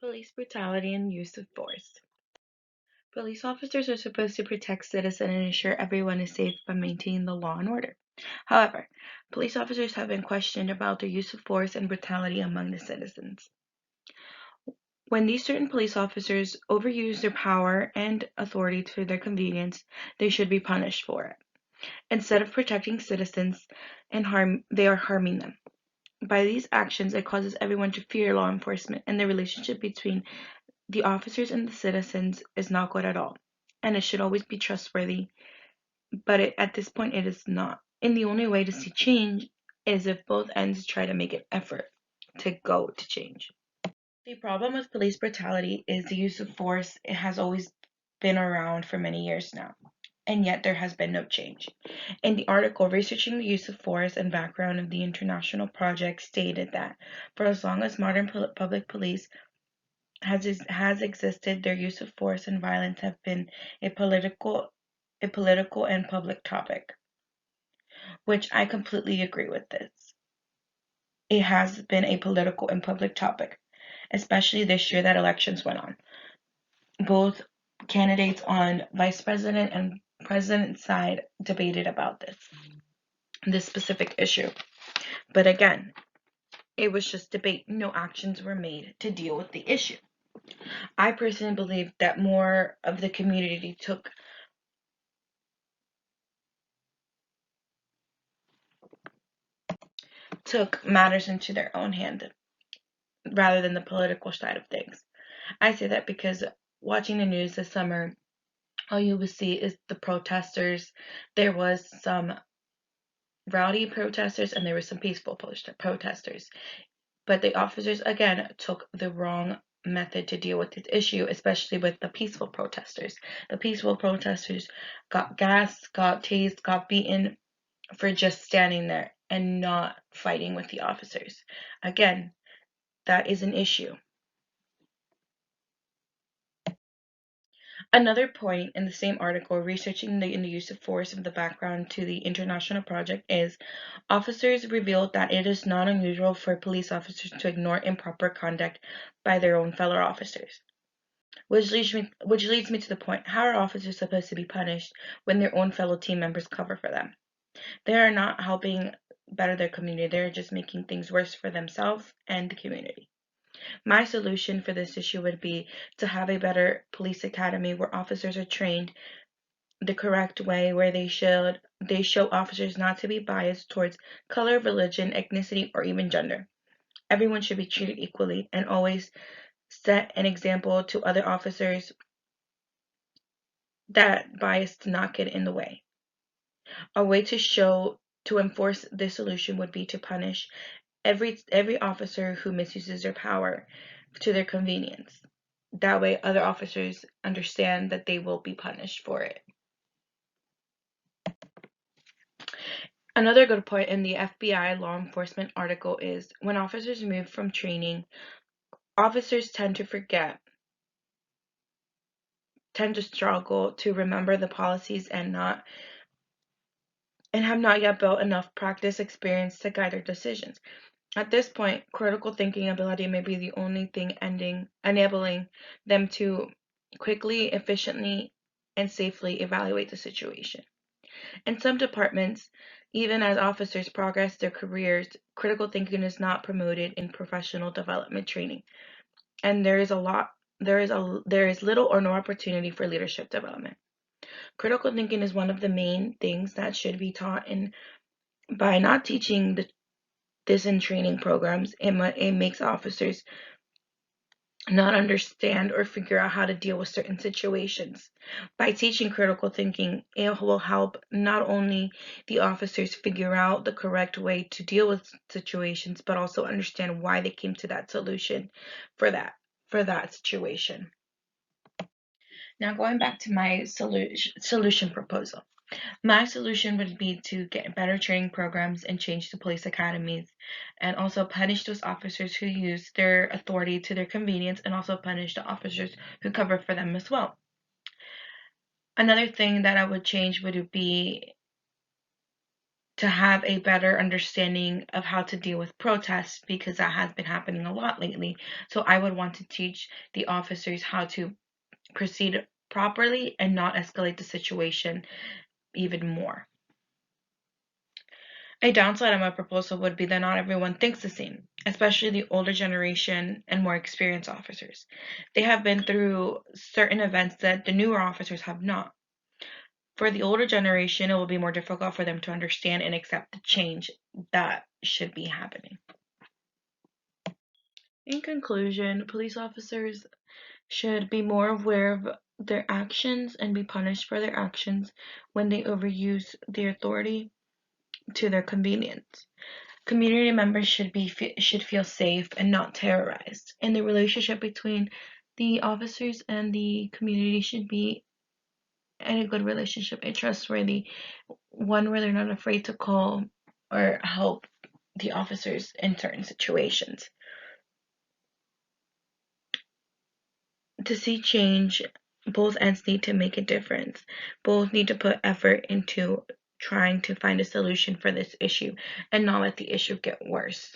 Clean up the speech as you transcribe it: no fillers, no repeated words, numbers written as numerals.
Police brutality and use of force. Police officers are supposed to protect citizens and ensure everyone is safe by maintaining the law and order. However, police officers have been questioned about their use of force and brutality among the citizens. When these certain police officers overuse their power and authority to their convenience, they should be punished for it. Instead of protecting citizens they are harming them. By these actions, it causes everyone to fear law enforcement, and the relationship between the officers and the citizens is not good at all, and it should always be trustworthy, but at this point it is not. And the only way to see change is if both ends try to make an effort to go to change. The problem with police brutality is the use of force. It has always been around for many years now, and yet there has been no change. In the article, researching the use of force and background of the international project stated that for as long as modern public police has existed, their use of force and violence have been a political and public topic, which I completely agree with this. It has been a political and public topic, especially this year that elections went on. Both candidates on vice president and president side debated about this specific issue. But again, it was just debate. No actions were made to deal with the issue. I personally believe that more of the community took matters into their own hand rather than the political side of things. I say that because watching the news this summer, all you would see is the protesters. There was some rowdy protesters and there were some peaceful protesters. But the officers, again, took the wrong method to deal with this issue, especially with the peaceful protesters. The peaceful protesters got gassed, got tased, got beaten for just standing there and not fighting with the officers. Again, that is an issue. Another point in the same article, researching the use of force of the background to the international project, is officers revealed that it is not unusual for police officers to ignore improper conduct by their own fellow officers. Which leads me to the point, how are officers supposed to be punished when their own fellow team members cover for them? They are not helping better their community, they're just making things worse for themselves and the community. My solution for this issue would be to have a better police academy where officers are trained the correct way, where they show officers not to be biased towards color, religion, ethnicity, or even gender. Everyone should be treated equally and always set an example to other officers that bias do not get in the way. A way to enforce this solution would be to punish every officer who misuses their power to their convenience. That way other officers understand that they will be punished for it. Another good point in the FBI law enforcement article is when officers move from training, officers tend to struggle to remember the policies and have not yet built enough practice experience to guide their decisions. At this point, critical thinking ability may be the only thing enabling them to quickly, efficiently, and safely evaluate the situation. In some departments, even as officers progress their careers, critical thinking is not promoted in professional development training, and there is little or no opportunity for leadership development. Critical thinking is one of the main things that should be taught, and by not teaching this in training programs, it makes officers not understand or figure out how to deal with certain situations. By teaching critical thinking, it will help not only the officers figure out the correct way to deal with situations, but also understand why they came to that solution for that situation. Now going back to my solution proposal. My solution would be to get better training programs and change the police academies, and also punish those officers who use their authority to their convenience, and also punish the officers who cover for them as well. Another thing that I would change would be to have a better understanding of how to deal with protests, because that has been happening a lot lately. So I would want to teach the officers how to proceed properly and not escalate the situation even more. A downside of my proposal would be that not everyone thinks the same, especially the older generation and more experienced officers. They have been through certain events that the newer officers have not. For the older generation, it will be more difficult for them to understand and accept the change that should be happening. In conclusion, police officers should be more aware of their actions and be punished for their actions when they overuse their authority to their convenience. Community members should feel safe and not terrorized, and the relationship between the officers and the community should be a good relationship, a trustworthy one where they're not afraid to call or help the officers in certain situations. To see change, both ends need to make a difference. Both need to put effort into trying to find a solution for this issue and not let the issue get worse.